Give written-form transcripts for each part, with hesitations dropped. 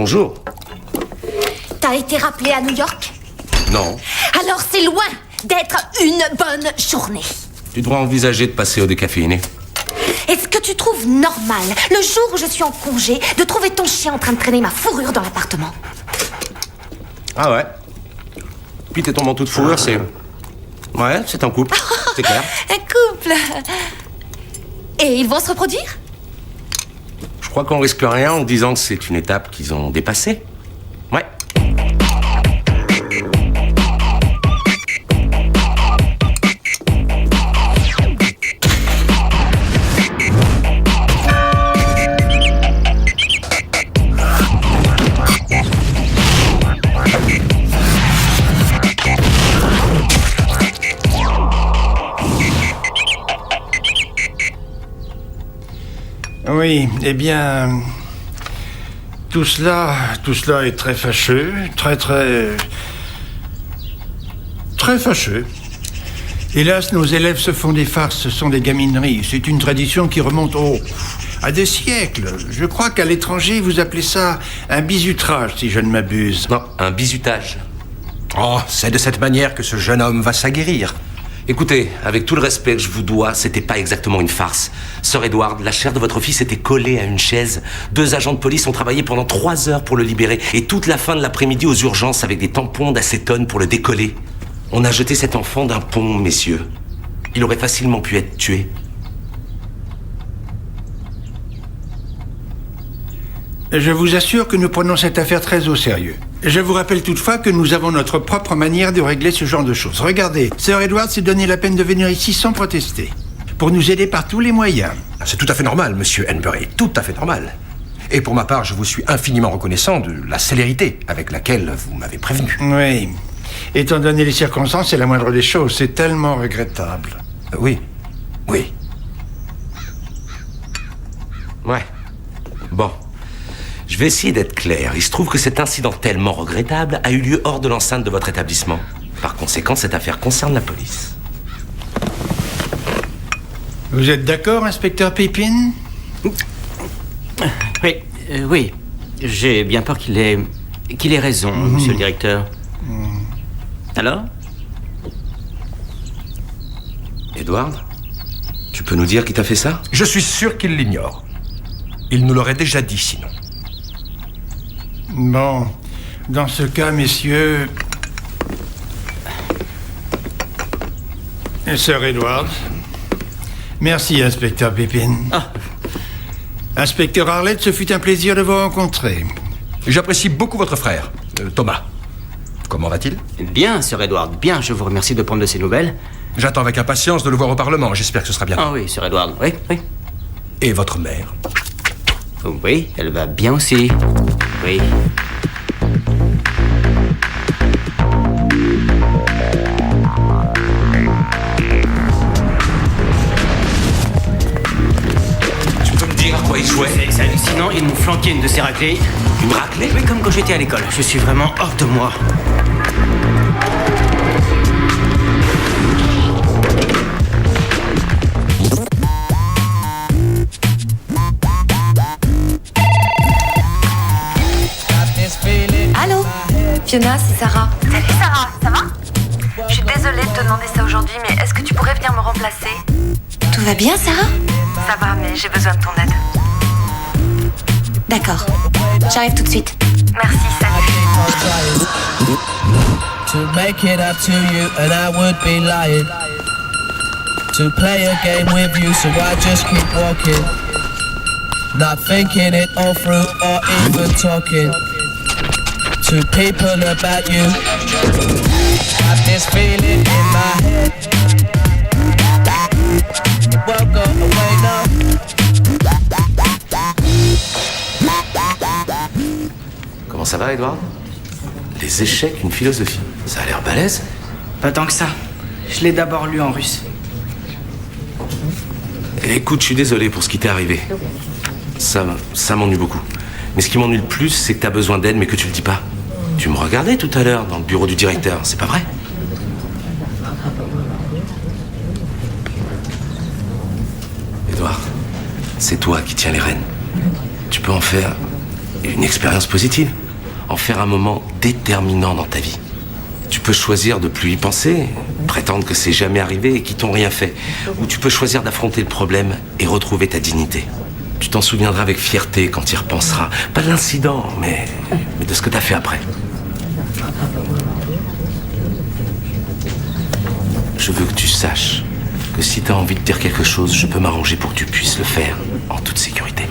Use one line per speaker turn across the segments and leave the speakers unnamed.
Bonjour.
T'as été rappelé à New York?
Non.
Alors c'est loin d'être une bonne journée.
Tu devrais envisager de passer au décaféiné.
Est-ce que tu trouves normal, le jour où je suis en congé, de trouver ton chien en train de traîner ma fourrure dans l'appartement?
Ah ouais. Puis t'es ton manteau de fourrure, c'est... Ouais, c'est un couple, c'est clair.
Un couple. Et ils vont se reproduire?
Je crois qu'on risque rien en disant que c'est une étape qu'ils ont dépassée. Ouais.
Oui, eh bien... Tout cela est très fâcheux, très fâcheux. Hélas, nos élèves se font des farces, ce sont des gamineries. C'est une tradition qui remonte à des siècles. Je crois qu'à l'étranger, vous appelez ça un bizutrage, si je ne m'abuse.
Non, un bizutage.
Oh, c'est de cette manière que ce jeune homme va s'aguerrir.
Écoutez, avec tout le respect que je vous dois, c'était pas exactement une farce. Sir Edward, la chair de votre fils était collée à une chaise. 2 agents de police ont travaillé pendant 3 heures pour le libérer. Et toute la fin de l'après-midi aux urgences avec des tampons d'acétone pour le décoller. On a jeté cet enfant d'un pont, messieurs. Il aurait facilement pu être tué.
Je vous assure que nous prenons cette affaire très au sérieux. Je vous rappelle toutefois que nous avons notre propre manière de régler ce genre de choses. Regardez, Sir Edward s'est donné la peine de venir ici sans protester, pour nous aider par tous les moyens.
C'est tout à fait normal, monsieur Henbury, tout à fait normal. Et pour ma part, je vous suis infiniment reconnaissant de la célérité avec laquelle vous m'avez prévenu.
Oui. Étant donné les circonstances, c'est la moindre des choses. C'est tellement regrettable.
Oui. Oui.
Ouais. Bon. Je vais essayer d'être clair. Il se trouve que cet incident tellement regrettable a eu lieu hors de l'enceinte de votre établissement. Par conséquent, cette affaire concerne la police.
Vous êtes d'accord, inspecteur Pépin?
Oui. J'ai bien peur qu'il ait raison, monsieur le directeur. Alors?
Edward, tu peux nous dire qui t'a fait ça?
Je suis sûr qu'il l'ignore. Il nous l'aurait déjà dit, sinon.
Bon, dans ce cas, messieurs... Sir Edward. Merci, inspecteur Pépin.
Ah.
Inspecteur Arlett, ce fut un plaisir de vous rencontrer.
J'apprécie beaucoup votre frère, Thomas. Comment va-t-il?
Bien, Sir Edward, bien. Je vous remercie de prendre de ces nouvelles.
J'attends avec impatience de le voir au Parlement. J'espère que ce sera bien.
Ah oui, Sir Edward, oui.
Et votre mère?
Oui, elle va bien aussi. Oui.
Tu peux me dire à quoi il jouait?
C'est hallucinant, ils m'ont flanqué une de ces raclées.
Une raclée?
Oui, comme quand j'étais à l'école. Je suis vraiment hors de moi.
Allô? Fiona, c'est Sarah.
Salut Sarah, ça va? Je suis désolée de te demander ça aujourd'hui, mais est-ce que tu pourrais venir me remplacer?
Tout va bien, Sarah?
Ça va, mais j'ai besoin de ton aide.
D'accord. J'arrive tout de suite.
Merci, salut.
To make it up to you, and I would be lying. To play a game with you, so I just keep walking. Not thinking it all through or even talking to people about you. Got this feeling in my head. It won't go away now.
Comment ça va, Edward? Les échecs, une philosophie. Ça a l'air balèze.
Pas tant que ça. Je l'ai d'abord lu en russe.
Écoute, je suis désolé pour ce qui t'est arrivé. Ça m'ennuie beaucoup. Mais ce qui m'ennuie le plus, c'est que t'as besoin d'aide, mais que tu le dis pas. Tu me regardais tout à l'heure dans le bureau du directeur, c'est pas vrai? Edward, c'est toi qui tiens les rênes. Tu peux en faire une expérience positive. En faire un moment déterminant dans ta vie. Tu peux choisir de plus y penser, prétendre que c'est jamais arrivé et qu'ils t'ont rien fait. Ou tu peux choisir d'affronter le problème et retrouver ta dignité. Tu t'en souviendras avec fierté quand tu y repenseras. Pas de l'incident, mais de ce que t'as fait après. Je veux que tu saches que si t'as envie de dire quelque chose, je peux m'arranger pour que tu puisses le faire en toute sécurité.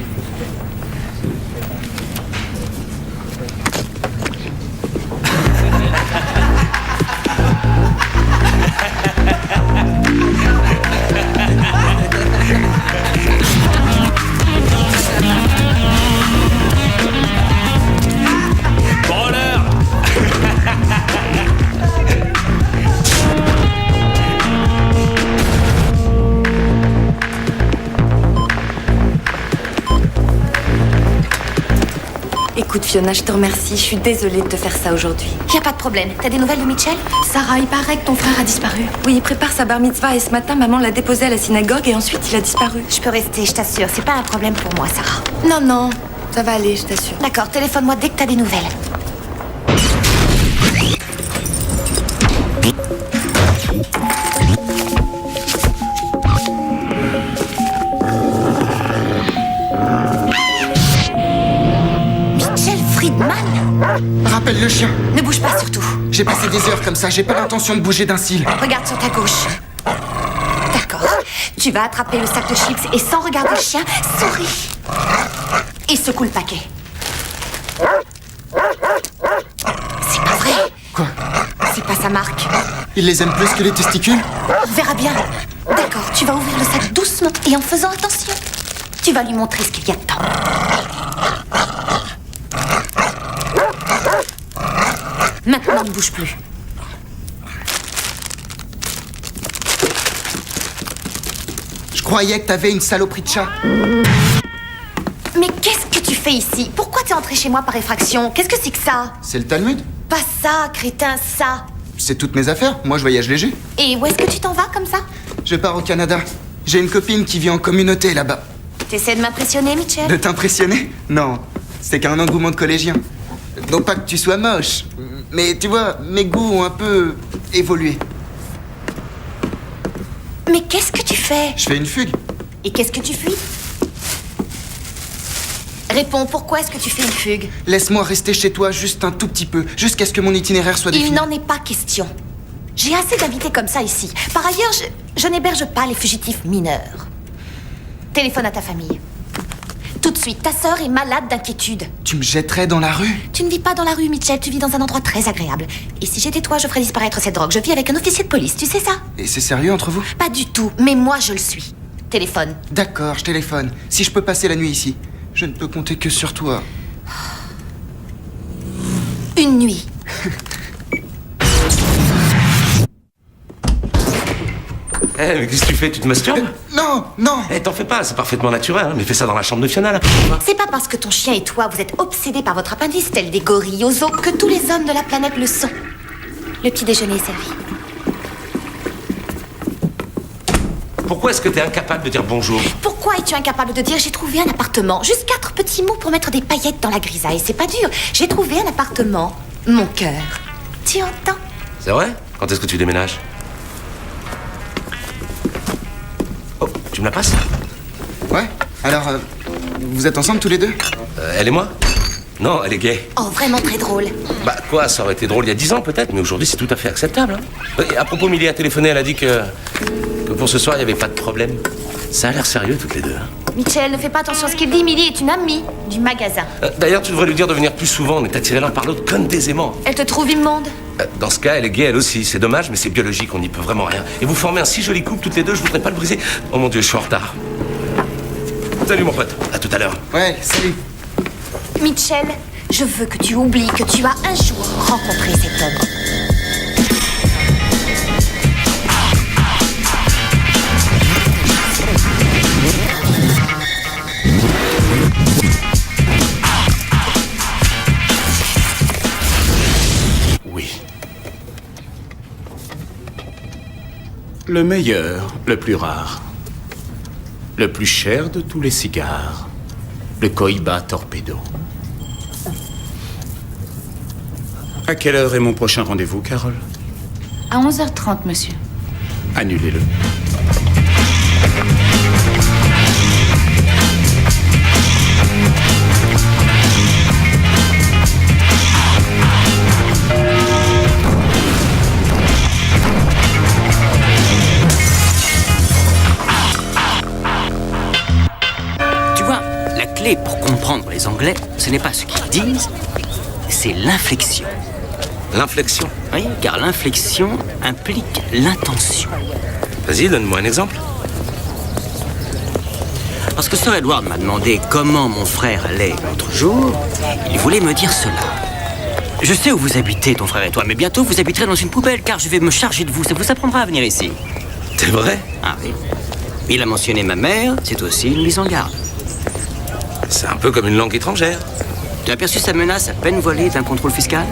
Écoute Fiona, je te remercie. Je suis désolée de te faire ça aujourd'hui.
Y a pas de problème. T'as des nouvelles de Mitchell?
Sarah, il paraît que ton frère a disparu. Oui, il prépare sa bar mitzvah et ce matin, maman l'a déposé à la synagogue et ensuite il a disparu.
Je peux rester, je t'assure. C'est pas un problème pour moi, Sarah.
Non, ça va aller, je t'assure.
D'accord, téléphone-moi dès que t'as des nouvelles. Mitchell Friedman?
Rappelle le chien.
Ne bouge pas surtout.
J'ai passé des heures comme ça, j'ai pas l'intention de bouger d'un cil.
Regarde sur ta gauche. D'accord. Tu vas attraper le sac de chips et sans regarder le chien, souris. Et secoue le paquet. C'est pas vrai.
Quoi?
C'est pas sa marque.
Il les aime plus que les testicules?
On verra bien. D'accord, tu vas ouvrir le sac doucement et en faisant attention. Tu vas lui montrer ce qu'il y a dedans. Maintenant, ne bouge plus.
Je croyais que t'avais une saloperie de chat.
Mais qu'est-ce que tu fais ici? Pourquoi t'es entré chez moi par effraction? Qu'est-ce que c'est que ça?
C'est le Talmud?
Pas ça, crétin, ça.
C'est toutes mes affaires, moi je voyage léger.
Et où est-ce que tu t'en vas comme ça?
Je pars au Canada. J'ai une copine qui vit en communauté là-bas.
T'essaies de m'impressionner, Mitchell?
De t'impressionner? Non, c'est qu'un engouement de collégien. Non pas que tu sois moche, mais tu vois, mes goûts ont un peu évolué.
Mais qu'est-ce que tu fais?
Je fais une fugue.
Et qu'est-ce que tu fuis? Réponds, pourquoi est-ce que tu fais une fugue?
Laisse-moi rester chez toi juste un tout petit peu, jusqu'à ce que mon itinéraire soit défini.
Il n'en est pas question. J'ai assez d'invités comme ça ici. Par ailleurs, je n'héberge pas les fugitifs mineurs. Téléphone à ta famille. Tout de suite, ta sœur est malade d'inquiétude.
Tu me jetterais dans la rue?
Tu ne vis pas dans la rue, Mitchell, tu vis dans un endroit très agréable. Et si j'étais toi, je ferais disparaître cette drogue. Je vis avec un officier de police, tu sais ça?
Et c'est sérieux entre vous?
Pas du tout, mais moi je le suis. Téléphone.
D'accord, je téléphone. Si je peux passer la nuit ici, je ne peux compter que sur toi.
Une nuit.
Eh, mais qu'est-ce que tu fais? Tu te masturbes?
Non, non.
Eh, t'en fais pas, c'est parfaitement naturel, hein, mais fais ça dans la chambre de Fiona, là.
C'est pas parce que ton chien et toi, vous êtes obsédés par votre appendice, tel des gorilles aux os, que tous les hommes de la planète le sont. Le petit déjeuner est servi.
Pourquoi est-ce que t'es incapable de dire bonjour?
Pourquoi es-tu incapable de dire j'ai trouvé un appartement? Juste 4 petits mots pour mettre des paillettes dans la grisaille, c'est pas dur. J'ai trouvé un appartement, mon cœur. Tu entends?
C'est vrai? Quand est-ce que tu déménages? Oh, tu me la passes?
Ouais. Alors, vous êtes ensemble tous les deux?
Elle et moi? Non, elle est gay.
Oh, vraiment très drôle.
Bah quoi, ça aurait été drôle il y a 10 ans peut-être, mais aujourd'hui c'est tout à fait acceptable. Hein. Et à propos, Millie a téléphoné, elle a dit que pour ce soir il n'y avait pas de problème. Ça a l'air sérieux toutes les deux. Hein.
Mitchell, ne fais pas attention à ce qu'il dit, Millie est une amie du magasin.
D'ailleurs, tu devrais lui dire de venir plus souvent, on est attirés l'un par l'autre comme des aimants.
Elle te trouve immonde?
Dans ce cas, elle est gay elle aussi, c'est dommage, mais c'est biologique, on n'y peut vraiment rien. Et vous formez un si joli couple toutes les deux, je voudrais pas le briser. Oh mon Dieu, je suis en retard. Salut mon pote, à tout à l'heure.
Ouais, salut.
Mitchell, je veux que tu oublies que tu as un jour rencontré cet homme.
Oui. Le meilleur, le plus rare. Le plus cher de tous les cigares. Le Cohiba Torpedo. À quelle heure est mon prochain rendez-vous, Carole?
À 11h30, monsieur.
Annulez-le.
Tu vois, la clé pour comprendre les Anglais, ce n'est pas ce qu'ils disent, c'est l'inflexion.
L'inflexion?
Oui, car l'inflexion implique l'intention.
Vas-y, donne-moi un exemple.
Parce que Sir Edward m'a demandé comment mon frère allait l'autre jour, il voulait me dire cela. Je sais où vous habitez, ton frère et toi, mais bientôt vous habiterez dans une poubelle, car je vais me charger de vous. Ça vous apprendra à venir ici.
C'est vrai?
Ah oui. Il a mentionné ma mère, c'est aussi une mise en garde.
C'est un peu comme une langue étrangère.
Tu as aperçu sa menace à peine voilée d'un contrôle fiscal?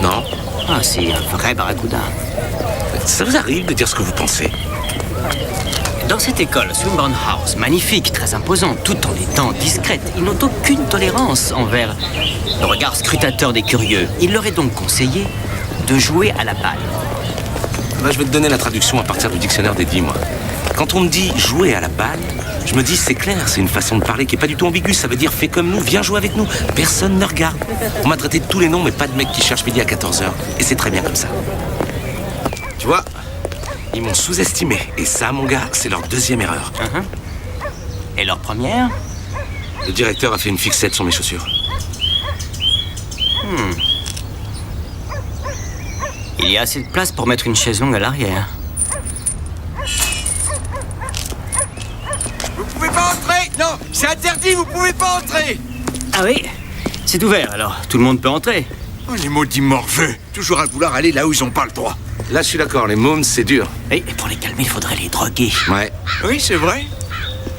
Non.
Ah, c'est un vrai barracuda.
Ça vous arrive de dire ce que vous pensez?
Dans cette école, Swinburne House, magnifique, très imposante, tout en étant discrète, ils n'ont aucune tolérance envers le regard scrutateur des curieux. Il leur est donc conseillé de jouer à la balle.
Bah, je vais te donner la traduction à partir du dictionnaire d'Eddie, moi. Quand on me dit jouer à la balle, je me dis c'est clair, c'est une façon de parler qui est pas du tout ambiguë. Ça veut dire fais comme nous, viens jouer avec nous. Personne ne regarde. On m'a traité de tous les noms, mais pas de mec qui cherche midi à 14h. Et c'est très bien comme ça. Tu vois, ils m'ont sous-estimé. Et ça, mon gars, c'est leur deuxième erreur.
Et leur première?
Le directeur a fait une fixette sur mes chaussures.
Il y a assez de place pour mettre une chaise longue à l'arrière.
Vous pouvez pas entrer! Non, c'est interdit, vous pouvez pas entrer!
Ah oui? C'est ouvert, alors tout le monde peut entrer.
Oh, les maudits morveux! Toujours à vouloir aller là où ils ont pas le droit.
Là, je suis d'accord, les mômes, c'est dur.
Et pour les calmer, il faudrait les droguer.
Ouais.
Oui, c'est vrai.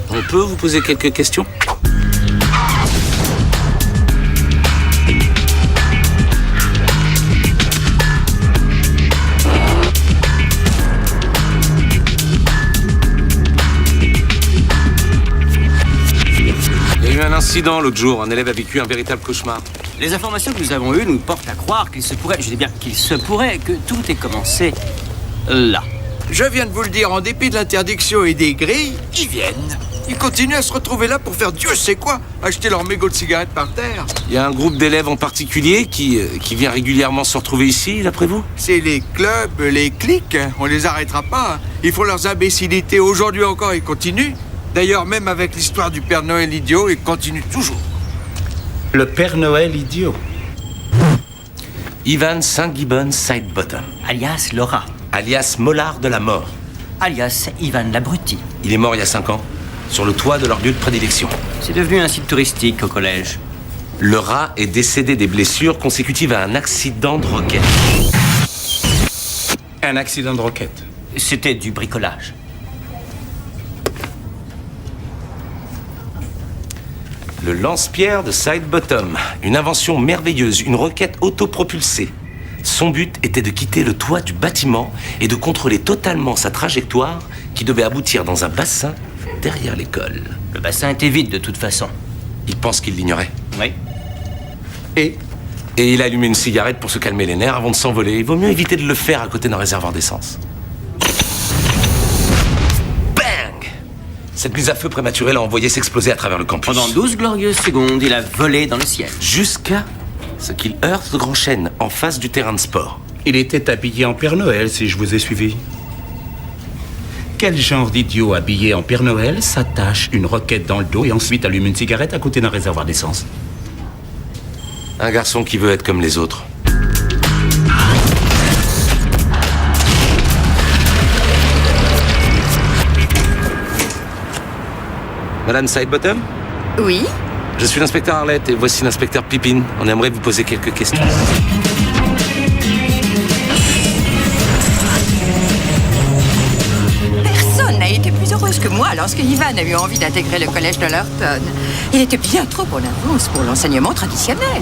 On peut vous poser quelques questions? Il y a eu un incident l'autre jour. Un élève a vécu un véritable cauchemar.
Les informations que nous avons eues nous portent à croire qu'il se pourrait, je dis bien qu'il se pourrait, que tout ait commencé là.
Je viens de vous le dire, en dépit de l'interdiction et des grilles, ils viennent. Ils continuent à se retrouver là pour faire Dieu sait quoi, acheter leurs mégots de cigarettes par terre.
Il y a un groupe d'élèves en particulier qui vient régulièrement se retrouver ici, d'après vous?
C'est les clubs, les cliques, on les arrêtera pas. Ils font leurs imbécilités aujourd'hui encore, ils continuent. D'ailleurs, même avec l'histoire du Père Noël idiot, ils continuent toujours.
Le Père Noël idiot.
Ivan Saint-Gibbon Sidebottom.
Alias Laura.
Alias Mollard de la mort.
Alias Ivan l'abruti.
Il est mort il y a 5 ans, sur le toit de leur lieu de prédilection.
C'est devenu un site touristique au collège.
Le rat est décédé des blessures consécutives à un accident de roquette.
Un accident de roquette.
C'était du bricolage.
Le lance-pierre de Sidebottom, une invention merveilleuse, une roquette autopropulsée. Son but était de quitter le toit du bâtiment et de contrôler totalement sa trajectoire qui devait aboutir dans un bassin derrière l'école.
Le bassin était vide de toute façon.
Il pense qu'il l'ignorait.
Oui.
Et il a allumé une cigarette pour se calmer les nerfs avant de s'envoler. Il vaut mieux éviter de le faire à côté d'un réservoir d'essence. Bang! Cette mise à feu prématurée l'a envoyé s'exploser à travers le campus.
Pendant 12 glorieuses secondes, il a volé dans le ciel.
Jusqu'à ce qu'il heurte le grand chêne en face du terrain de sport.
Il était habillé en Père Noël, si je vous ai suivi. Quel genre d'idiot habillé en Père Noël s'attache une roquette dans le dos et ensuite allume une cigarette à côté d'un réservoir d'essence?
Un garçon qui veut être comme les autres. Madame Sidebottom?
Oui?
Je suis l'inspecteur Arlette et voici l'inspecteur Pippin. On aimerait vous poser quelques questions.
Personne n'a été plus heureuse que moi lorsque Ivan a eu envie d'intégrer le collège de Lurton. Il était bien trop en avance pour l'enseignement traditionnel.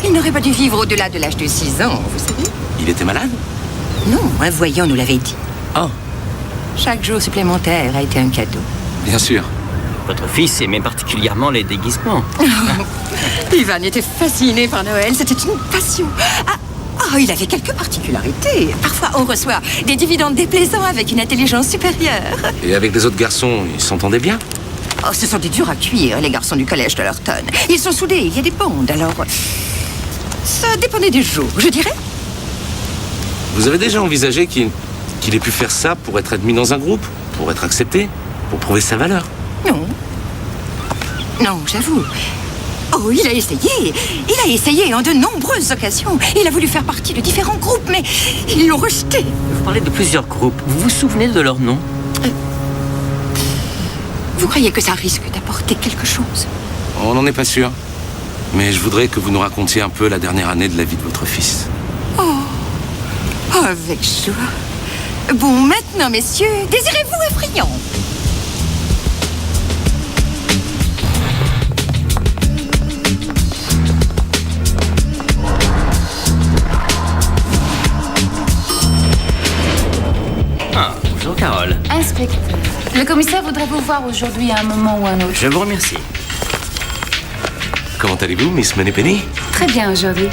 Il n'aurait pas dû vivre au-delà de l'âge de 6 ans, vous savez.
Il était malade?
Non, un voyant nous l'avait dit.
Oh.
Chaque jour supplémentaire a été un cadeau.
Bien sûr.
Votre fils aimait particulièrement les déguisements.
Ivan était fasciné par Noël, c'était une passion. Ah, Oh, il avait quelques particularités. Parfois, on reçoit des dividendes déplaisants avec une intelligence supérieure.
Et avec les autres garçons, ils s'entendaient bien?
Oh, ce sont des durs à cuire, les garçons du collège de Lurton. Ils sont soudés, il y a des bandes, alors... Ça dépendait des jours, je dirais.
Vous avez déjà envisagé qu'il ait pu faire ça pour être admis dans un groupe? Pour être accepté? Pour prouver sa valeur?
Non. Non, j'avoue. Oh, il a essayé. Il a essayé en de nombreuses occasions. Il a voulu faire partie de différents groupes, mais ils l'ont rejeté.
Vous parlez de plusieurs groupes. Vous vous souvenez de leurs noms?
Vous croyez que ça risque d'apporter quelque chose?
On n'en est pas sûr. Mais je voudrais que vous nous racontiez un peu la dernière année de la vie de votre fils.
Oh, avec joie. Bon, maintenant, messieurs, désirez-vous effrayant?
Bonjour, Carole.
Inspecteur, le commissaire voudrait vous voir aujourd'hui à un moment ou un autre.
Je vous remercie.
Comment allez-vous, Miss Moneypenny?
Très bien aujourd'hui.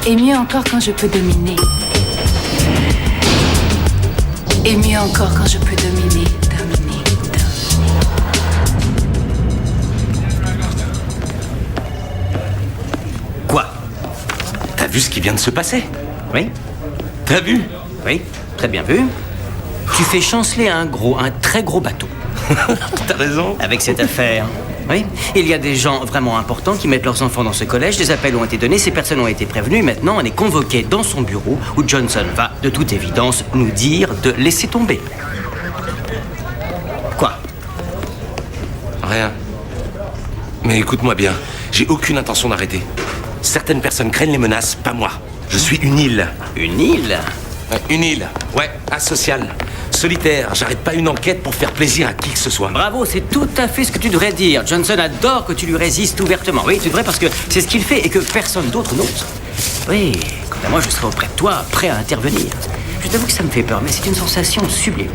Et mieux encore quand je peux dominer. Et mieux encore quand je peux dominer.
Quoi?
T'as vu ce qui vient de se passer?
Oui.
T'as vu?
Oui, très bien vu. Tu fais chanceler un très gros bateau.
T'as raison.
Avec cette affaire. Oui, il y a des gens vraiment importants qui mettent leurs enfants dans ce collège, des appels ont été donnés, ces personnes ont été prévenues, maintenant on est convoqué dans son bureau où Johnson va, de toute évidence, nous dire de laisser tomber. Quoi?
Rien. Mais écoute-moi bien, j'ai aucune intention d'arrêter. Certaines personnes craignent les menaces, pas moi. Je suis une île.
Une île?
Une île, ouais, asociale. Solitaire, j'arrête pas une enquête pour faire plaisir à qui que ce soit.
Bravo, c'est tout à fait ce que tu devrais dire. Johnson adore que tu lui résistes ouvertement. Oui, tu devrais parce que c'est ce qu'il fait et que personne d'autre n'ose. Oui, quant à moi, je serai auprès de toi, prêt à intervenir. Je t'avoue que ça me fait peur, mais c'est une sensation sublime.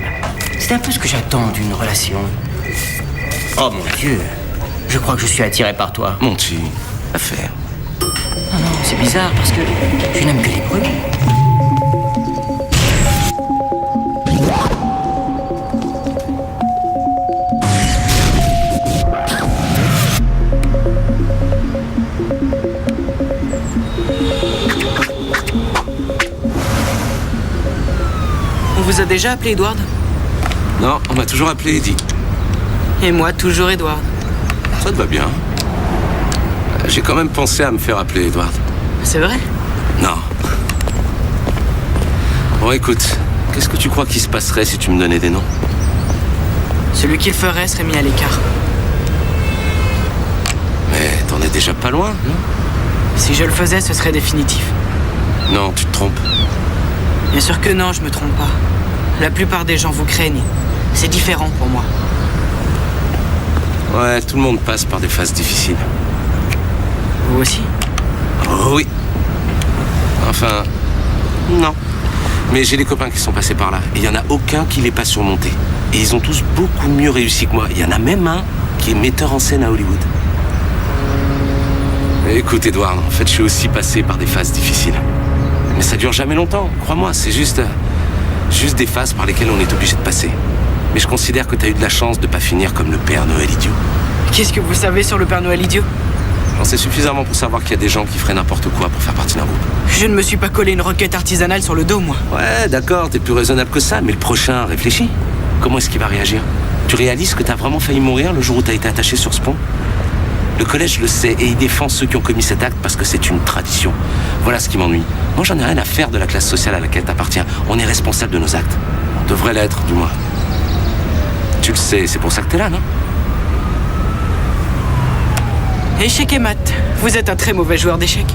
C'est un peu ce que j'attends d'une relation. Oh mon Dieu, je crois que je suis attiré par toi.
Mon petit, affaire.
Non, non, c'est bizarre parce que je n'aime que les bruits.
On vous a déjà appelé Edward?
Non, on m'a toujours appelé Eddie.
Et moi, toujours Edward.
Ça te va bien. J'ai quand même pensé à me faire appeler Edward.
C'est vrai?
Non. Bon, écoute, qu'est-ce que tu crois qu'il se passerait si tu me donnais des noms?
Celui qui le ferait serait mis à l'écart.
Mais t'en es déjà pas loin, non?
Si je le faisais, ce serait définitif.
Non, tu te trompes.
Bien sûr que non, je me trompe pas. La plupart des gens vous craignent. C'est différent pour moi.
Ouais, tout le monde passe par des phases difficiles.
Vous aussi?
Oh oui. Enfin, non. Mais j'ai des copains qui sont passés par là. Et il n'y en a aucun qui l'ait pas surmonté. Et ils ont tous beaucoup mieux réussi que moi. Il y en a même un qui est metteur en scène à Hollywood. Écoute, Edward, en fait, je suis aussi passé par des phases difficiles. Mais ça dure jamais longtemps, crois-moi. C'est juste des phases par lesquelles on est obligé de passer. Mais je considère que tu as eu de la chance de pas finir comme le Père Noël idiot.
Qu'est-ce que vous savez sur le Père Noël idiot?
J'en sais suffisamment pour savoir qu'il y a des gens qui feraient n'importe quoi pour faire partie d'un groupe.
Je ne me suis pas collé une roquette artisanale sur le dos, moi.
Ouais, d'accord, t'es plus raisonnable que ça, mais le prochain, réfléchis. Comment est-ce qu'il va réagir? Tu réalises que t'as vraiment failli mourir le jour où t'as été attaché sur ce pont? Le collège le sait et il défend ceux qui ont commis cet acte parce que c'est une tradition. Voilà ce qui m'ennuie. Moi, j'en ai rien à faire de la classe sociale à laquelle t'appartiens. On est responsable de nos actes. On devrait l'être, du moins. Tu le sais, c'est pour ça que t'es là, non?
Échec et maths, vous êtes un très mauvais joueur d'échecs.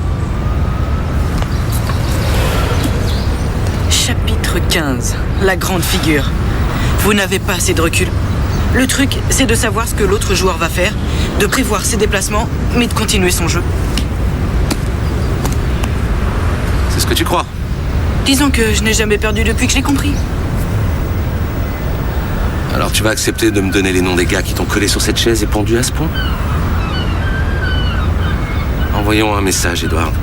Chapitre 15, la grande figure. Vous n'avez pas assez de recul. Le truc, c'est de savoir ce que l'autre joueur va faire, de prévoir ses déplacements, mais de continuer son jeu.
C'est ce que tu crois?
Disons que je n'ai jamais perdu depuis que je l'ai compris.
Alors tu vas accepter de me donner les noms des gars qui t'ont collé sur cette chaise et pendu à ce point? Envoyons un message, Edward.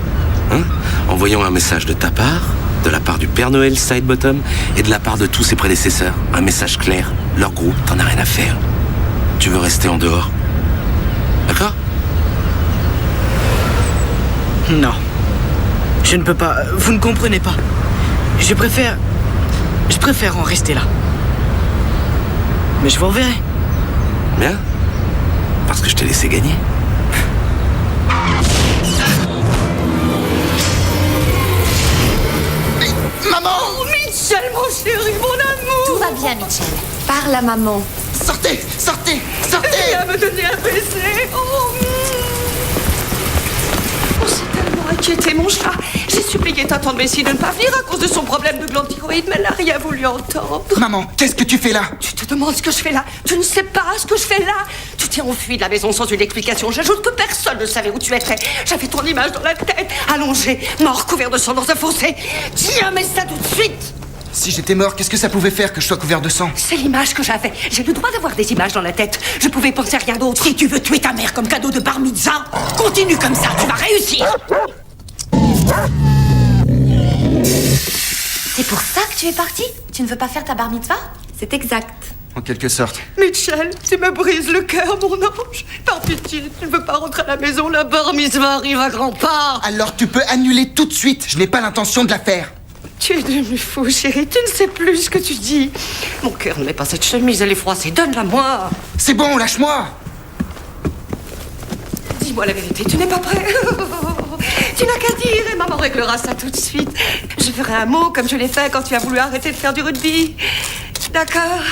Hein? en voyant un message de ta part, de la part du Père Noël Sidebottom et de la part de tous ses prédécesseurs. Un message clair. Leur groupe, t'en as rien à faire. Tu veux rester en dehors. D'accord?
Non. Je ne peux pas. Vous ne comprenez pas. Je préfère en rester là. Mais je vous reverrai.
Bien. Parce que je t'ai laissé gagner.
Maman!
Oh, Mitchell, mon chéri, mon amour!
Tout va bien, Mitchell. Parle à maman.
Sortez! Sortez! Sortez!
Viens me donner un baiser. Oh, on s'est tellement inquiété, mon chat. J'ai supplié ta tante Bessie de ne pas venir à cause de son problème de glande thyroïde, mais elle n'a rien voulu entendre.
Maman, qu'est-ce que tu fais là?
Tu te demandes ce que je fais là? Tu ne sais pas ce que je fais là? Tu t'es enfui de la maison sans une explication. J'ajoute que personne ne savait où tu étais. J'avais ton image dans la tête, allongé, mort, couvert de sang dans un fossé. Tiens, mets ça tout de suite.
Si j'étais mort, qu'est-ce que ça pouvait faire que je sois couvert de sang?
C'est l'image que j'avais. J'ai le droit d'avoir des images dans la tête. Je pouvais penser à rien d'autre. Si tu veux tuer ta mère comme cadeau de bar mitzvah, continue comme ça, tu vas réussir.
C'est pour ça que tu es parti? Tu ne veux pas faire ta bar mitzvah?
C'est exact.
En quelque sorte.
Mitchell, tu me brises le cœur, mon ange. Par pitié, tu ne veux pas rentrer à la maison, la bar mitzvah arrive à grands pas.
Alors tu peux annuler tout de suite. Je n'ai pas l'intention de la faire.
Tu es devenu fou, chérie. Tu ne sais plus ce que tu dis. Mon cœur ne met pas cette chemise, elle est froissée. Donne-la-moi.
C'est bon, lâche-moi.
Dis-moi la vérité, tu n'es pas prêt. Tu n'as qu'à dire et maman réglera ça tout de suite. Je ferai un mot comme je l'ai fait quand tu as voulu arrêter de faire du rugby. D'accord?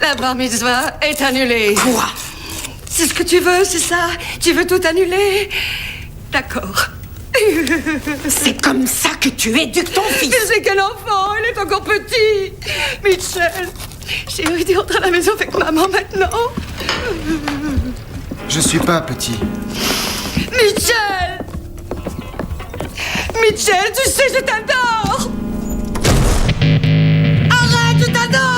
La bar mitzvah est annulée.
Quoi?
C'est ce que tu veux, c'est ça? Tu veux tout annuler? D'accord.
C'est comme ça que tu éduques ton fils.
Mais c'est quel enfant? Il est encore petit. Mitchell, j'ai envie de rentrer à la maison avec maman maintenant.
Je suis pas petit.
Mitchell! Mitchell, tu sais, je t'adore! Arrête, je t'adore!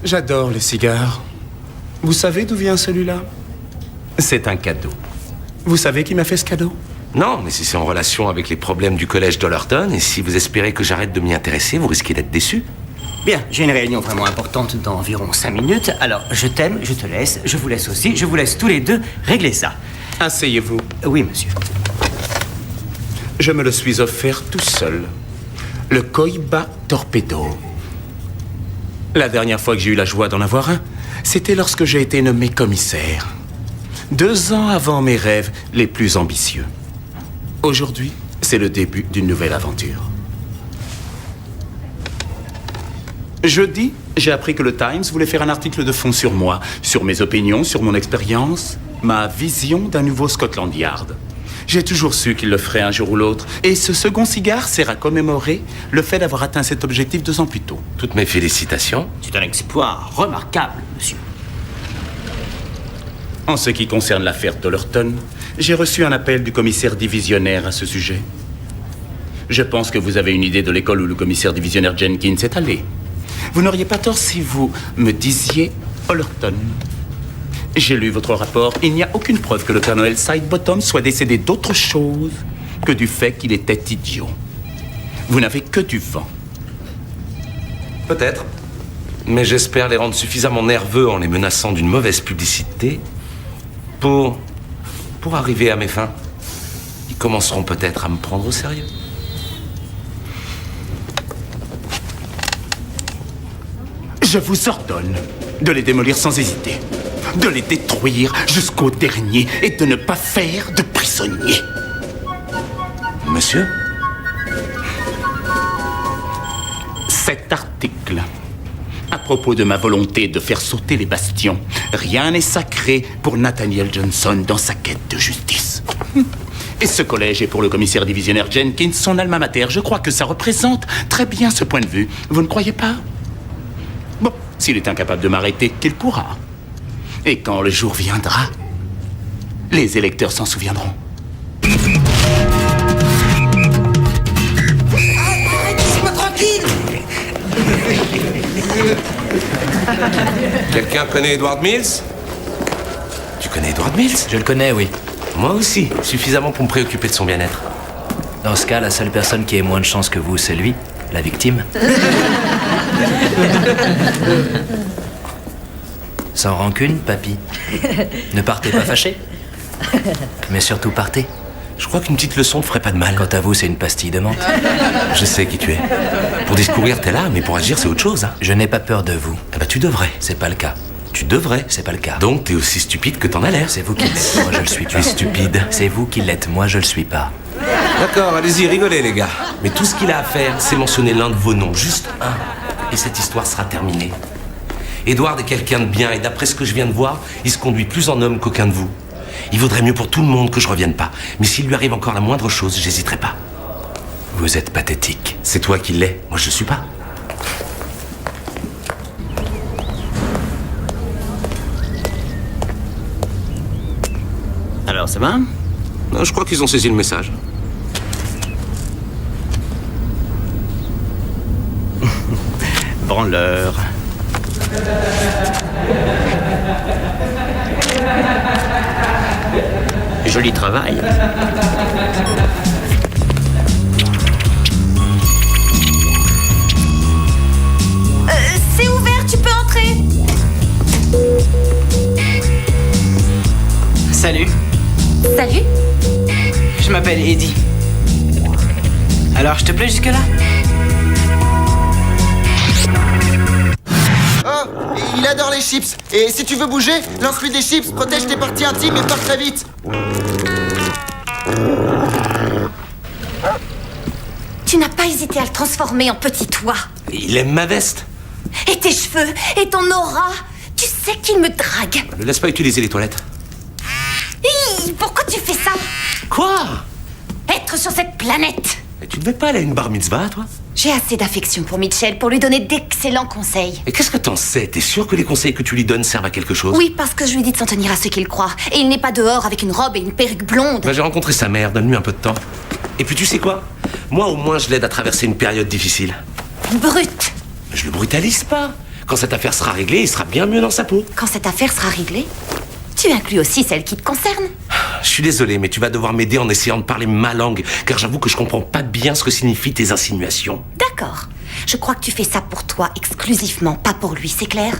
J'adore les cigares. Vous savez d'où vient celui-là? C'est un cadeau. Vous savez qui m'a fait ce cadeau?
Non, mais si c'est en relation avec les problèmes du collège d'Ollerton, et si vous espérez que j'arrête de m'y intéresser, vous risquez d'être déçu.
Bien, j'ai une réunion vraiment importante dans environ 5 minutes. Alors, je t'aime, je te laisse, je vous laisse aussi, je vous laisse tous les deux régler ça.
Asseyez-vous.
Oui, monsieur.
Je me le suis offert tout seul. Le Koiba Torpedo. La dernière fois que j'ai eu la joie d'en avoir un, c'était lorsque j'ai été nommé commissaire. 2 ans avant mes rêves les plus ambitieux. Aujourd'hui, c'est le début d'une nouvelle aventure. Jeudi, j'ai appris que le Times voulait faire un article de fond sur moi, sur mes opinions, sur mon expérience, ma vision d'un nouveau Scotland Yard. J'ai toujours su qu'il le ferait un jour ou l'autre, et ce second cigare sert à commémorer le fait d'avoir atteint cet objectif 2 ans plus tôt.
Toutes mes félicitations.
C'est un exploit remarquable, monsieur.
En ce qui concerne l'affaire d'Ollerton, j'ai reçu un appel du commissaire divisionnaire à ce sujet. Je pense que vous avez une idée de l'école où le commissaire divisionnaire Jenkins est allé. Vous n'auriez pas tort si vous me disiez Ollerton. J'ai lu votre rapport. Il n'y a aucune preuve que le Père Noël Sidebottom soit décédé d'autre chose que du fait qu'il était idiot. Vous n'avez que du vent.
Peut-être. Mais j'espère les rendre suffisamment nerveux en les menaçant d'une mauvaise publicité pour arriver à mes fins. Ils commenceront peut-être à me prendre au sérieux.
Je vous ordonne de les démolir sans hésiter, de les détruire jusqu'au dernier et de ne pas faire de prisonniers.
Monsieur?
Cet article, à propos de ma volonté de faire sauter les bastions, rien n'est sacré pour Nathaniel Johnson dans sa quête de justice. Et ce collège est pour le commissaire divisionnaire Jenkins son alma mater. Je crois que ça représente très bien ce point de vue. Vous ne croyez pas? Bon, s'il est incapable de m'arrêter, qu'il pourra. Et quand le jour viendra, les électeurs s'en souviendront.
Quelqu'un connaît Edward Mills? Tu connais Edward Mills?
Je le connais, oui.
Moi aussi, suffisamment pour me préoccuper de son bien-être.
Dans ce cas, la seule personne qui ait moins de chance que vous, c'est lui, la victime. Sans rancune, papy. Ne partez pas fâché. Mais surtout partez.
Je crois qu'une petite leçon ne ferait pas de mal.
Quant à vous, c'est une pastille de menthe.
Je sais qui tu es. Pour discourir, t'es là, mais pour agir, c'est autre chose. Hein.
Je n'ai pas peur de vous.
Eh ben, tu devrais.
C'est pas le cas.
Tu devrais.
C'est pas le cas.
Donc, t'es aussi stupide que t'en as l'air.
C'est vous qui l'êtes. Moi, je le suis pas.
Tu es stupide.
C'est vous qui l'êtes. Moi, je le suis pas.
D'accord, allez-y, rigolez, les gars. Mais tout ce qu'il a à faire, c'est mentionner l'un de vos noms. Juste un. Et cette histoire sera terminée. Edward est quelqu'un de bien, et d'après ce que je viens de voir, il se conduit plus en homme qu'aucun de vous. Il vaudrait mieux pour tout le monde que je revienne pas. Mais s'il lui arrive encore la moindre chose, j'hésiterai pas.
Vous êtes pathétique.
C'est toi qui l'es. Moi, je le suis pas.
Alors, ça va?
Non, je crois qu'ils ont saisi le message.
Branleur. Joli travail.
C'est ouvert, tu peux entrer.
Salut,
Salut.
je m'appelle Eddie. Alors, je te plais jusque-là?
Oh, il adore les chips. Et si tu veux bouger, lance-lui des chips, protège tes parties intimes et pars très vite.
Tu n'as pas hésité à le transformer en petit toit.
Il aime ma veste.
Et tes cheveux, et ton aura. Tu sais qu'il me drague.
Ne laisse pas utiliser les toilettes.
Hi, pourquoi tu fais ça?
Quoi?
Être sur cette planète.
Et tu devais pas aller à une bar mitzvah, toi?
J'ai assez d'affection pour Mitchell pour lui donner d'excellents conseils.
Et qu'est-ce que t'en sais? T'es sûr que les conseils que tu lui donnes servent à quelque chose?
Oui, parce que je lui dis de s'en tenir à ce qu'il croit. Et il n'est pas dehors avec une robe et une perruque blonde.
Ben, j'ai rencontré sa mère, donne-lui un peu de temps. Et puis tu sais quoi? Moi, au moins, je l'aide à traverser une période difficile.
Brute.
Mais je le brutalise pas. Quand cette affaire sera réglée, il sera bien mieux dans sa peau.
Quand cette affaire sera réglée, tu inclus aussi celle qui te concerne.
Je suis désolé, mais tu vas devoir m'aider en essayant de parler ma langue, car j'avoue que je comprends pas bien ce que signifient tes insinuations.
D'accord. Je crois que tu fais ça pour toi exclusivement, pas pour lui, c'est clair?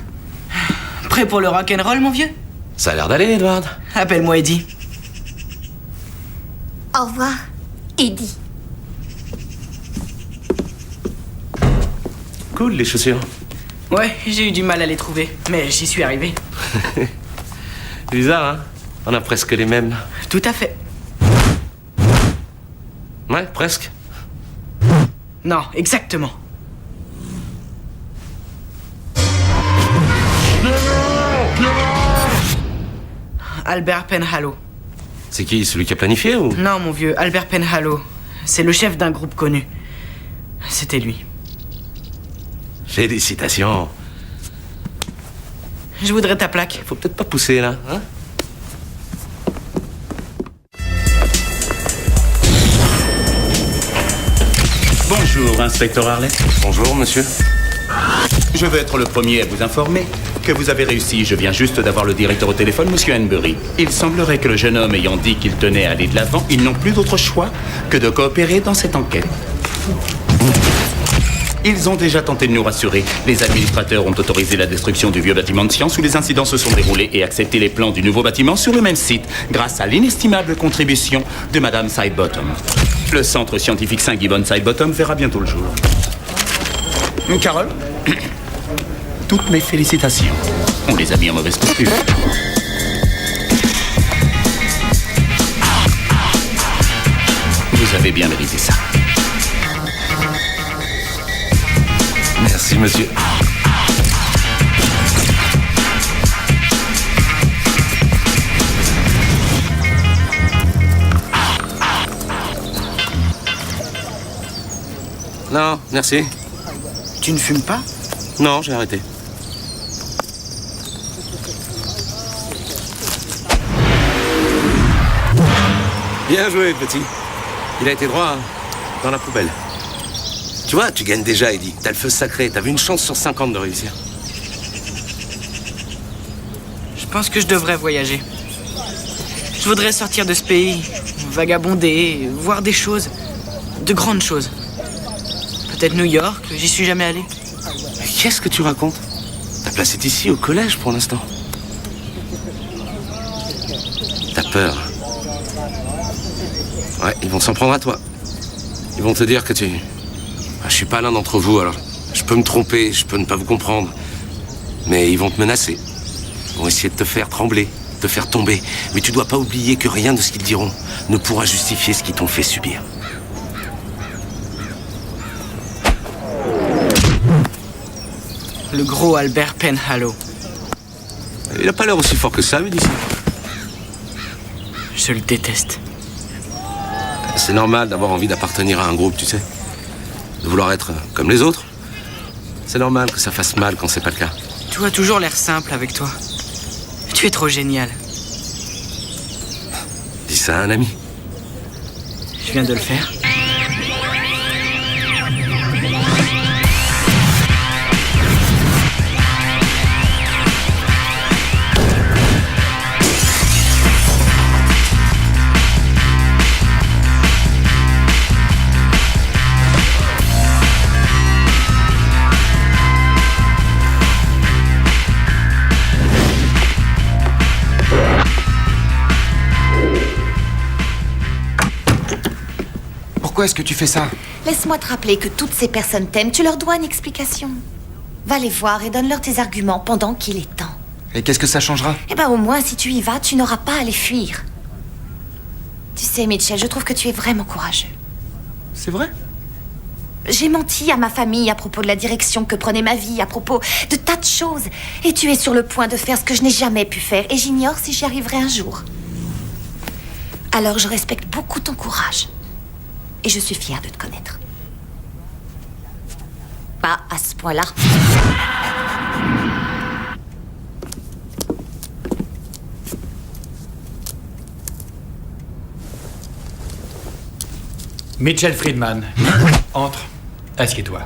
Prêt pour le rock'n'roll, mon vieux?
Ça a l'air d'aller, Edward.
Appelle-moi Eddie.
Au revoir, Eddie.
Cool, les chaussures.
Ouais, j'ai eu du mal à les trouver, mais j'y suis arrivé.
Bizarre, hein? On a presque les mêmes.
Tout à fait.
Ouais, presque.
Non, exactement. Albert Penhallow.
C'est qui? Celui qui a planifié ou?
Non, mon vieux, Albert Penhallow. C'est le chef d'un groupe connu. C'était lui.
Félicitations.
Je voudrais ta plaque.
Faut peut-être pas pousser, là, hein?
Bonjour, inspecteur Harley.
Bonjour, monsieur.
Je veux être le premier à vous informer que vous avez réussi. Je viens juste d'avoir le directeur au téléphone, monsieur Henbury. Il semblerait que le jeune homme ayant dit qu'il tenait à aller de l'avant, ils n'ont plus d'autre choix que de coopérer dans cette enquête. Ils ont déjà tenté de nous rassurer. Les administrateurs ont autorisé la destruction du vieux bâtiment de science où les incidents se sont déroulés et accepté les plans du nouveau bâtiment sur le même site grâce à l'inestimable contribution de Madame Sidebottom. Le centre scientifique Saint-Gibbon Sidebottom verra bientôt le jour. Carole, toutes mes félicitations. On les a mis en mauvaise posture. Vous avez bien mérité ça.
Merci, monsieur. Non, merci.
Tu ne fumes pas?
Non, j'ai arrêté. Bien joué, petit. Il a été droit dans la poubelle. Tu vois, tu gagnes déjà, Eddie. T'as le feu sacré. T'avais une chance sur 50 de réussir.
pense que je devrais voyager. Je voudrais sortir de ce pays, vagabonder, voir des choses, de grandes choses. Peut-être New York, j'y suis jamais allé.
Mais qu'est-ce que tu racontes? Ta place est ici, au collège, pour l'instant. T'as peur. Ouais, ils vont s'en prendre à toi. Ils vont te dire que tu... Je suis pas l'un d'entre vous, alors je peux me tromper, je peux ne pas vous comprendre. Mais ils vont te menacer. Ils vont essayer de te faire trembler, te faire tomber. Mais tu dois pas oublier que rien de ce qu'ils diront ne pourra justifier ce qu'ils t'ont fait subir.
Le gros Albert Penhallow.
Il a pas l'air aussi fort que ça, mais d'ici.
Je le déteste.
C'est normal d'avoir envie d'appartenir à un groupe, tu sais. De vouloir être comme les autres. C'est normal que ça fasse mal quand c'est pas le cas.
Tu as toujours l'air simple avec toi. Tu es trop génial.
Dis ça à un ami.
Je viens de le faire.
Pourquoi est-ce que tu fais ça?
Laisse-moi te rappeler que toutes ces personnes t'aiment. Tu leur dois une explication. Va les voir et donne-leur tes arguments pendant qu'il est temps.
Et qu'est-ce que ça changera?
Eh ben, au moins, si tu y vas, tu n'auras pas à les fuir. Tu sais, Mitchell, je trouve que tu es vraiment courageux.
C'est vrai?
J'ai menti à ma famille à propos de la direction que prenait ma vie, à propos de tas de choses. Et tu es sur le point de faire ce que je n'ai jamais pu faire. Et j'ignore si j'y arriverai un jour. Alors, je respecte beaucoup ton courage. Et je suis fière de te connaître. Pas à ce point-là.
Mitchell Friedman, entre. Assieds-toi.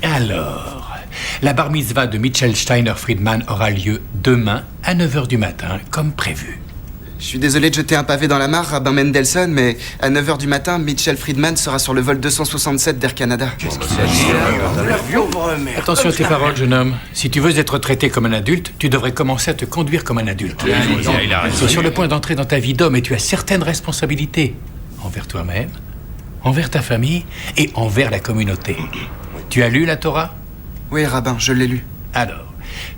Alors, la bar mitzvah de Mitchell Steiner Friedman aura lieu demain à 9h du matin, comme prévu.
Je suis désolé de jeter un pavé dans la mare, rabbin Mendelssohn, mais à 9h du matin, Mitchell Friedman sera sur le vol 267 d'Air Canada.
Attention à tes paroles, jeune homme. Si tu veux être traité comme un adulte, tu devrais commencer à te conduire comme un adulte. Tu es sur le point d'entrer dans ta vie d'homme et tu as certaines responsabilités envers toi-même, envers ta famille et envers la communauté. Tu as lu la Torah?
Oui, rabbin, je l'ai lu.
Alors,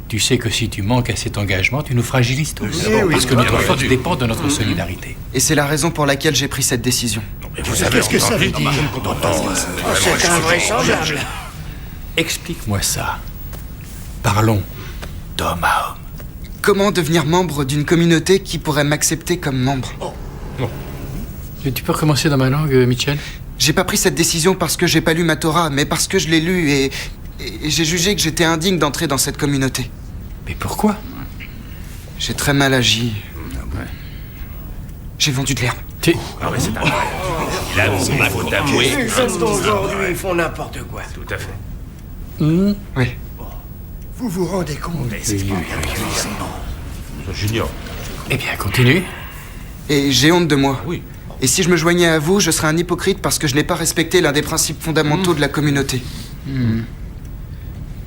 tu sais que si tu manques à cet engagement, tu nous fragilises tous. Parce que notre force dépend de notre solidarité.
Et c'est la raison pour laquelle j'ai pris cette décision.
Vous savez ce que ça veut dire?
C'est invraisemblable.
Explique-moi ça. Parlons d'homme à homme.
Comment devenir membre d'une communauté qui pourrait m'accepter comme membre?
Tu peux recommencer dans ma langue, Mitchell?
J'ai pas pris cette décision parce que j'ai pas lu ma Torah, mais parce que je l'ai lu et j'ai jugé que j'étais indigne d'entrer dans cette communauté.
Mais pourquoi?
J'ai très mal agi. J'ai vendu de l'herbe.
Ah ouais, c'est incroyable. Là, c'est ma faute avouée.
Les jeunes d'aujourd'hui, ils font n'importe quoi.
Tout à fait.
Oui.
Vous vous rendez compte?
Junior.
Eh bien, continue.
Et j'ai honte de moi.
Oui.
Et si je me joignais à vous, je serais un hypocrite parce que je n'ai pas respecté l'un des principes fondamentaux de la communauté.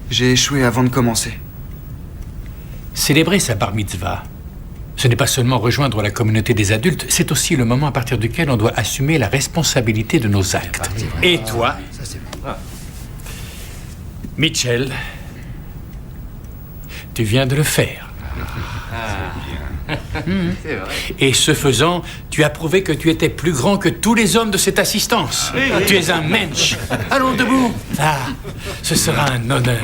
J'ai échoué avant de commencer.
Célébrer sa bar mitzvah, ce n'est pas seulement rejoindre la communauté des adultes, c'est aussi le moment à partir duquel on doit assumer la responsabilité de nos actes. Et toi, Mitchell, tu viens de le faire.
C'est vrai.
Et ce faisant, tu as prouvé que tu étais plus grand que tous les hommes de cette assistance. Tu es un mensch. Allons debout. Ah, ce sera un honneur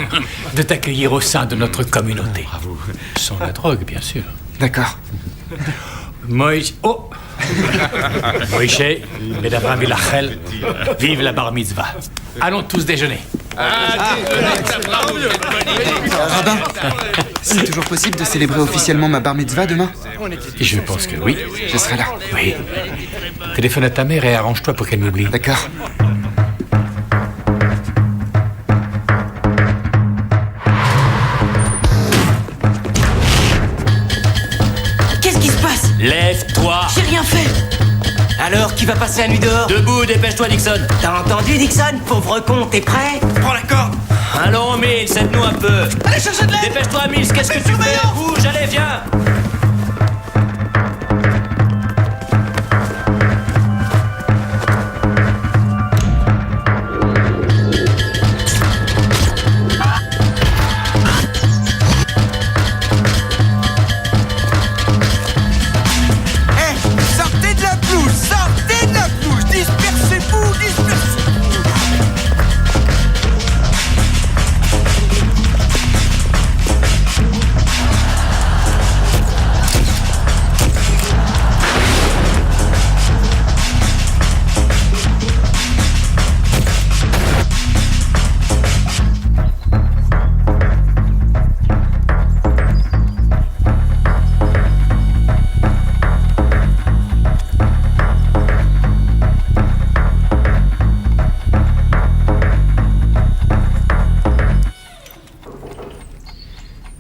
de t'accueillir au sein de notre communauté. Bravo. Sans la drogue, bien sûr.
D'accord.
Moïse. Oh Moïse, Bedavra Vilachel, vive la bar mitzvah. Allons tous déjeuner.
Rabbin, C'est toujours possible de célébrer officiellement ma bar mitzvah demain?
Je pense que oui.
Je serai là.
Oui. Téléphone à ta mère et arrange-toi pour qu'elle m'oublie.
D'accord.
Qu'est-ce qui se passe?
Lève-toi!
J'ai rien fait.
Alors, qui va passer la nuit dehors? Debout, dépêche-toi, Dixon. T'as entendu, Dixon? Pauvre con, t'es prêt?
Prends la corde.
Allons, Mills, aide-nous un peu.
Allez chercher de l'aide.
Dépêche-toi, Mills, qu'est-ce que tu fais? Bouge, allez, viens.
Sortez de la pelouse. Sortez de la pelouse. Dispersez-vous. Dispersez-vous.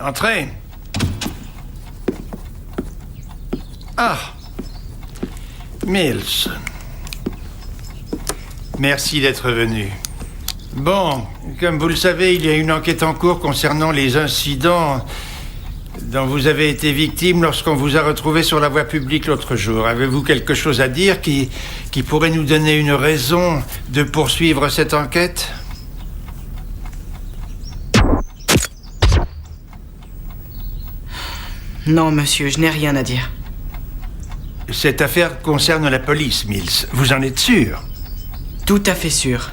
Entrez. Ah. Mills. Merci d'être venu. Bon, comme vous le savez, il y a une enquête en cours concernant les incidents dont vous avez été victime lorsqu'on vous a retrouvé sur la voie publique l'autre jour. Avez-vous quelque chose à dire qui pourrait nous donner une raison de poursuivre cette enquête ?
Non, monsieur, je n'ai rien à dire.
Cette affaire concerne la police, Mills. Vous en êtes sûr ?
Tout à fait sûr.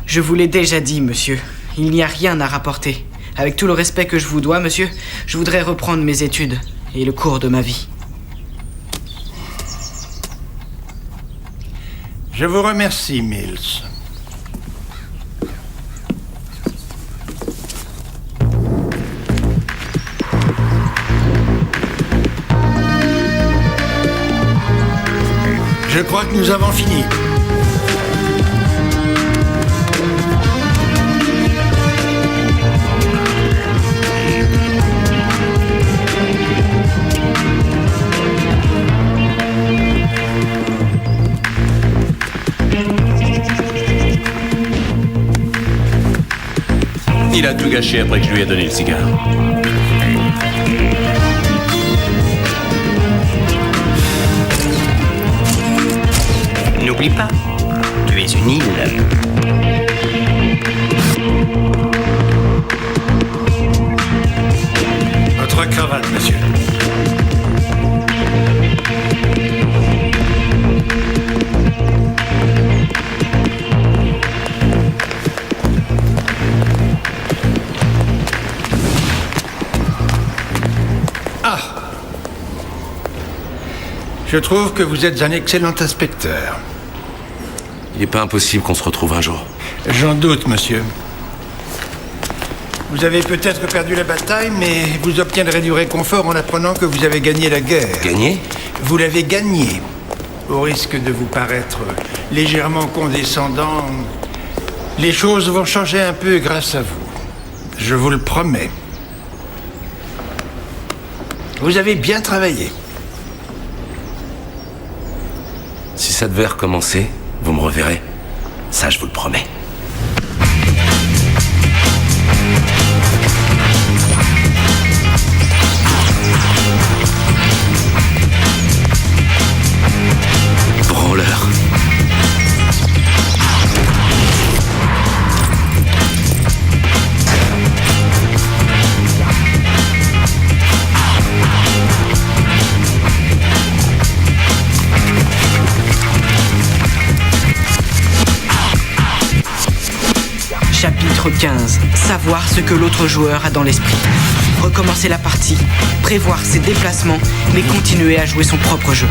Je vous l'ai déjà dit, monsieur. Il n'y a rien à rapporter. Avec tout le respect que je vous dois, monsieur, je voudrais reprendre mes études et le cours de ma vie.
Je vous remercie, Mills. Je crois que nous avons fini.
Il a tout gâché après que je lui ai donné le cigare.
N'oublie pas, tu es une île.
Votre cravate, monsieur. Ah! Je trouve que vous êtes un excellent inspecteur.
Il n'est pas impossible qu'on se retrouve un jour.
J'en doute, monsieur. Vous avez peut-être perdu la bataille, mais vous obtiendrez du réconfort en apprenant que vous avez gagné la guerre.
Gagné ?
Vous l'avez gagnée. Au risque de vous paraître légèrement condescendant, les choses vont changer un peu grâce à vous. Je vous le promets. Vous avez bien travaillé.
Si ça devait recommencer, vous me reverrez. Ça, je vous le promets. Branleur.
Chapitre 15. Savoir ce que l'autre joueur a dans l'esprit. Recommencer la partie, prévoir ses déplacements, mais continuer à jouer son propre jeu.